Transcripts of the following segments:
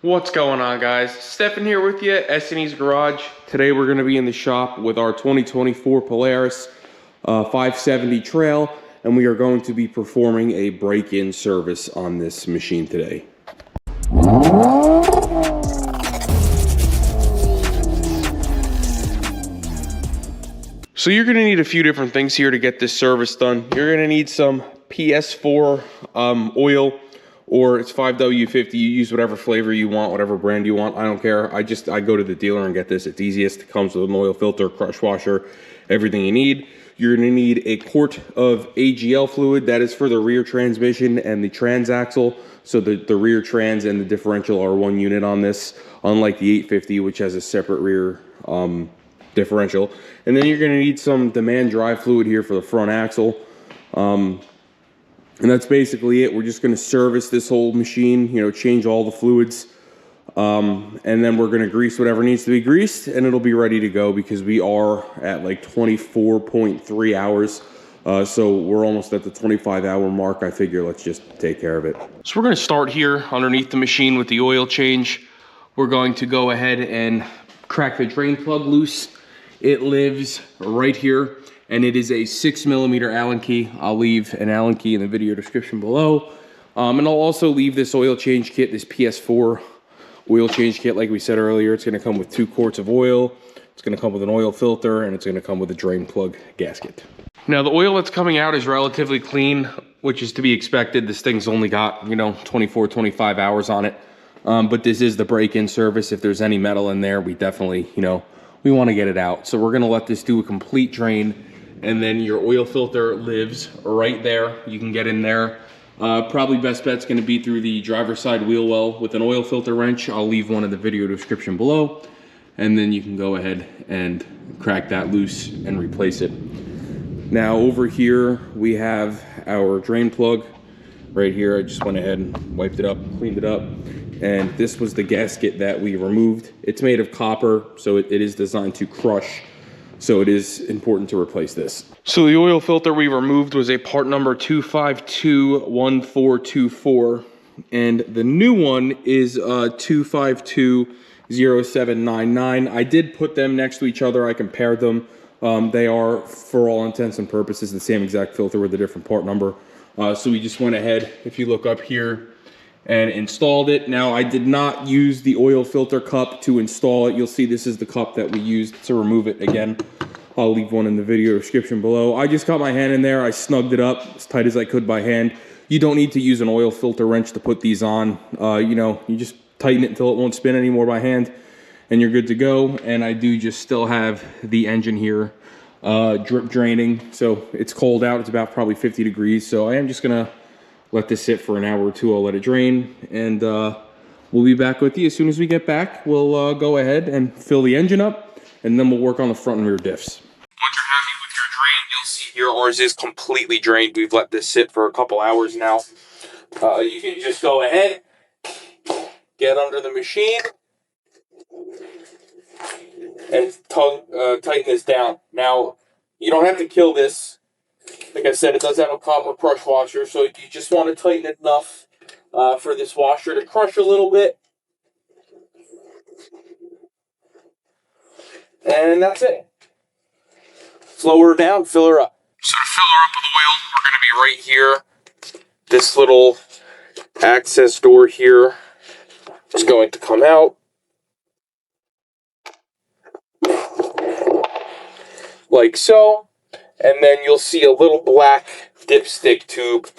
What's going on, guys? Stefan here with you, S&E's Garage. Today we're going to be in the shop with our 2024 Polaris 570 Trail, and we are going to be performing a break-in service on this machine today. So you're going to need a few different things here to get this service done. You're going to need some PS4 oil, or it's 5W50. You use whatever flavor you want, whatever brand you want. I don't care. I go to the dealer and get this. It's easiest. It comes with an oil filter, crush washer, everything you need. You're going to need a quart of AGL fluid. That is for the rear transmission and the transaxle. So the rear trans and the differential are one unit on this, unlike the 850, which has a separate rear differential. And then you're going to need some demand drive fluid here for the front axle. And that's basically it. We're just going to service this whole machine, change all the fluids. And then we're going to grease whatever needs to be greased, and it'll be ready to go because we are at like 24.3 hours. So we're almost at the 25-hour mark. I figure let's just take care of it. So we're going to start here underneath the machine with the oil change. We're going to go ahead and crack the drain plug loose. It lives right here, and it is a 6mm Allen key. I'll leave an Allen key in the video description below. And I'll also leave this oil change kit, this PS4 oil change kit, like we said earlier. It's gonna come with 2 quarts of oil. It's gonna come with an oil filter, and it's gonna come with a drain plug gasket. Now the oil that's coming out is relatively clean, which is to be expected. This thing's only got, 24, 25 hours on it. But this is the break-in service. If there's any metal in there, we definitely, we wanna get it out. So we're gonna let this do a complete drain, and then your oil filter lives right there. You can get in there. Probably best bet's gonna be through the driver's side wheel well with an oil filter wrench. I'll leave one in the video description below. And then you can go ahead and crack that loose and replace it. Now over here, we have our drain plug right here. I just went ahead and wiped it up, cleaned it up. And this was the gasket that we removed. It's made of copper, so it is designed to crush. So it is important to replace this. So the oil filter we removed was a part number 2521424, and the new one is 2520799. I did put them next to each other. I compared them. They are, for all intents and purposes, the same exact filter with a different part number. So we just went ahead, if you look up here, and installed it. Now, I did not use the oil filter cup to install it. You'll see this is the cup that we used to remove it. Again, I'll leave one in the video description below. I just got my hand in there. I snugged it up as tight as I could by hand. You don't need to use an oil filter wrench to put these on. You just tighten it until it won't spin anymore by hand, and you're good to go. And I do just still have the engine here drip draining. So it's cold out. It's about probably 50 degrees. So I am just gonna let this sit for an hour or two. I'll let it drain, and we'll be back with you as soon as we get back. We'll go ahead and fill the engine up, and then we'll work on the front and rear diffs. Once you're happy with your drain, you'll see here ours is completely drained. We've let this sit for a couple hours now. You can just go ahead, get under the machine, and tighten this down. Now, you don't have to kill this. Like I said, it does have a copper crush washer, so you just want to tighten it enough for this washer to crush a little bit. And that's it. Slow her down, fill her up. So to fill her up with oil, we're going to be right here. This little access door here is going to come out. Like so. And then you'll see a little black dipstick tube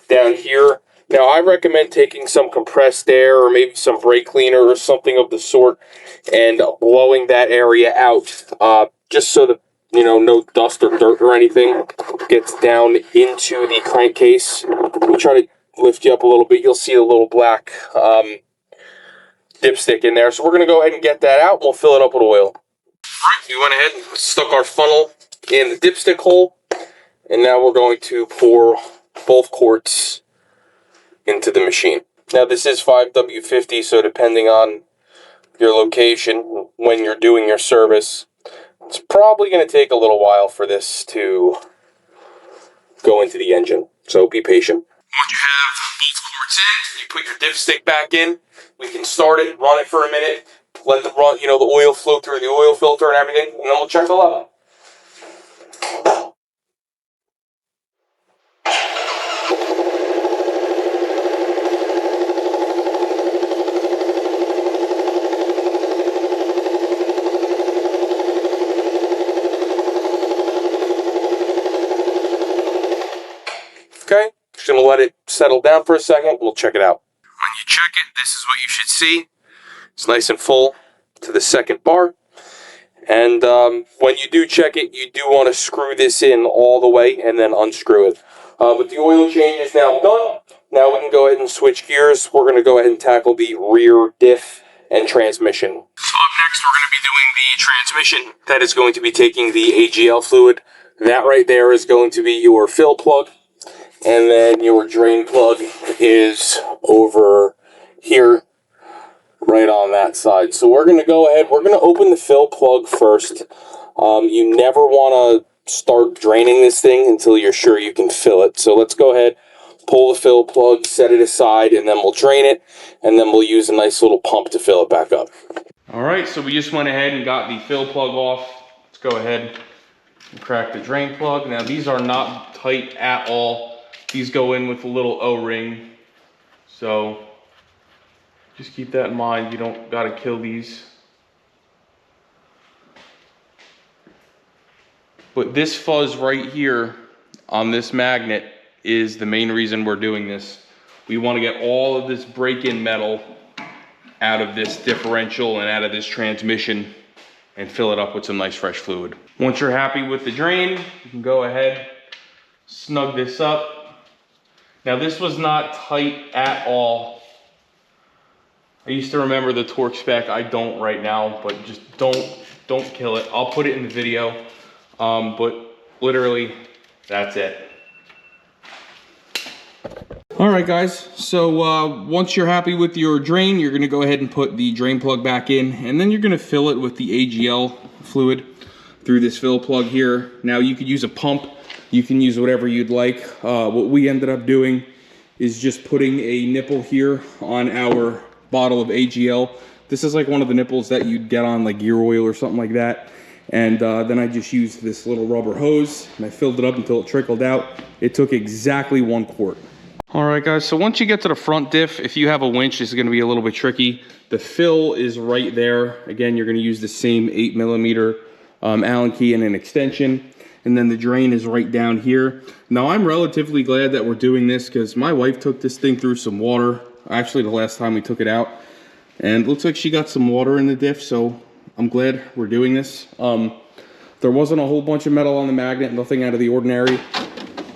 down here. Now, I recommend taking some compressed air or maybe some brake cleaner or something of the sort and blowing that area out, just so that, no dust or dirt or anything gets down into the crankcase. We try to lift you up a little bit. You'll see a little black dipstick in there. So we're going to go ahead and get that out. We'll fill it up with oil. All right, we went ahead and stuck our funnel in the dipstick hole, and now we're going to pour both quarts into the machine. Now this is 5W50, so depending on your location when you're doing your service, it's probably going to take a little while for this to go into the engine, so be patient. Once you have both quarts in, you put your dipstick back in, we can start it, run it for a minute, let the run, the oil flow through the oil filter and everything, and then we'll check the level. Okay, just gonna let it settle down for a second. We'll check it out. When you check it, this is what you should see. It's nice and full to the second bar. And when you do check it, you do want to screw this in all the way and then unscrew it. But the oil change is now done. Now we can go ahead and switch gears. We're going to go ahead and tackle the rear diff and transmission. So up next, we're going to be doing the transmission. That is going to be taking the AGL fluid. That right there is going to be your fill plug. And then your drain plug is over here, right on that side. So we're going to go ahead, we're going to open the fill plug first. You never want to start draining this thing until you're sure you can fill it. So let's go ahead, pull the fill plug, set it aside, and then we'll drain it, and then we'll use a nice little pump to fill it back up. All right, so we just went ahead and got the fill plug off. Let's go ahead and crack the drain plug. Now these are not tight at all. These go in with a little O-ring, so just keep that in mind. You don't got to kill these. But this fuzz right here on this magnet is the main reason we're doing this. We want to get all of this break-in metal out of this differential and out of this transmission and fill it up with some nice fresh fluid. Once you're happy with the drain, you can go ahead, snug this up. Now this was not tight at all. I used to remember the torque spec. I don't right now, but just don't kill it. I'll put it in the video, but literally that's it. All right guys, so once you're happy with your drain, you're gonna go ahead and put the drain plug back in, and then you're gonna fill it with the AGL fluid through this fill plug here. Now you could use a pump. You can use whatever you'd like. What we ended up doing is just putting a nipple here on our bottle of AGL. This is like one of the nipples that you'd get on like gear oil or something like that. And then I just used this little rubber hose and I filled it up until it trickled out. It took exactly 1 quart. All right guys, so once you get to the front diff, if you have a winch, this is gonna be a little bit tricky. The fill is right there. Again, you're gonna use the same 8mm Allen key and an extension. And then the drain is right down here. Now I'm relatively glad that we're doing this because my wife took this thing through some water. Actually, the last time we took it out. And it looks like she got some water in the diff, so I'm glad we're doing this. There wasn't a whole bunch of metal on the magnet, nothing out of the ordinary.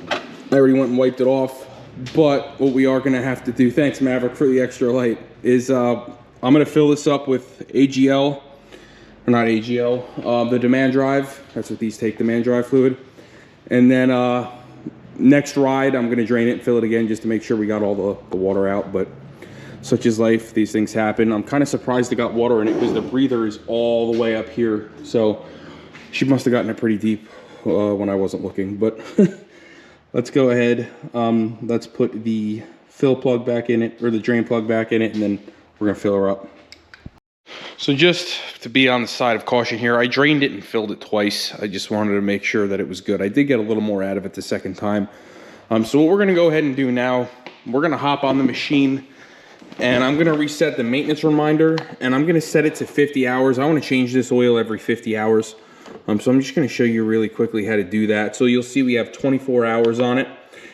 I already went and wiped it off. But what we are gonna have to do, thanks Maverick for the extra light, is I'm gonna fill this up with AGL. Or not AGL, the demand drive. That's what these take, demand drive fluid. And then next ride, I'm gonna drain it and fill it again just to make sure we got all the water out. But such is life, these things happen. I'm kind of surprised it got water in it because the breather is all the way up here. So she must have gotten it pretty deep when I wasn't looking. But let's go ahead. Let's put the fill plug back in it, or the drain plug back in it, and then we're gonna fill her up. So just to be on the side of caution here, I drained it and filled it twice. I just wanted to make sure that it was good. I did get a little more out of it the second time. So what we're gonna go ahead and do now, we're gonna hop on the machine and I'm gonna reset the maintenance reminder and I'm gonna set it to 50 hours. I wanna change this oil every 50 hours. So I'm just gonna show you really quickly how to do that. So you'll see we have 24 hours on it.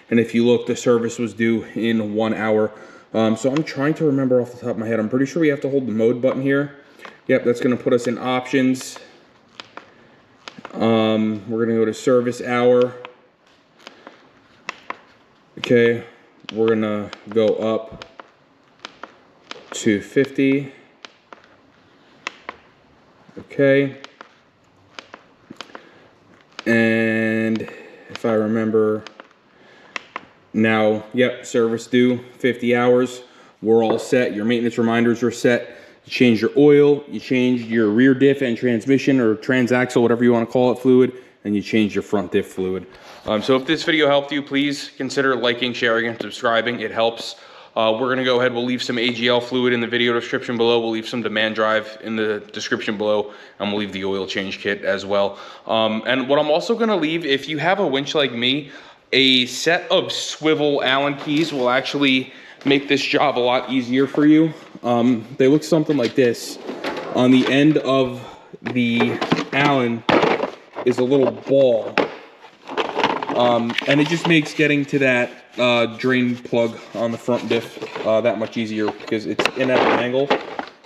And if you look, the service was due in 1 hour. So I'm trying to remember off the top of my head. I'm pretty sure we have to hold the mode button here. Yep, that's gonna put us in options. We're gonna go to service hour. Okay, we're gonna go up to 50. Okay. And if I remember now, yep, service due 50 hours. We're all set. Your maintenance reminders are set. You change your oil, you change your rear diff and transmission or transaxle, whatever you want to call it, fluid, and you change your front diff fluid. So if this video helped you, please consider liking, sharing, and subscribing. It helps. We're going to go ahead, we'll leave some AGL fluid in the video description below, we'll leave some demand drive in the description below, and we'll leave the oil change kit as well. And what I'm also going to leave, if you have a winch like me, a set of swivel Allen keys will actually make this job a lot easier for you. They look something like this. On the end of the Allen is a little ball. And it just makes getting to that drain plug on the front diff that much easier because it's in at an angle,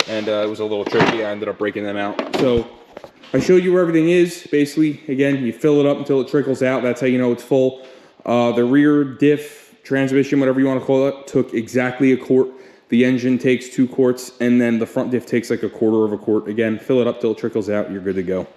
and it was a little tricky. I ended up breaking them out. So I showed you where everything is. Basically, again, you fill it up until it trickles out. That's how you know it's full. The rear diff, transmission, whatever you want to call it, took exactly a quart. The engine takes 2 quarts, and then the front diff takes like a quarter of a quart. Again, fill it up till it trickles out. You're good to go.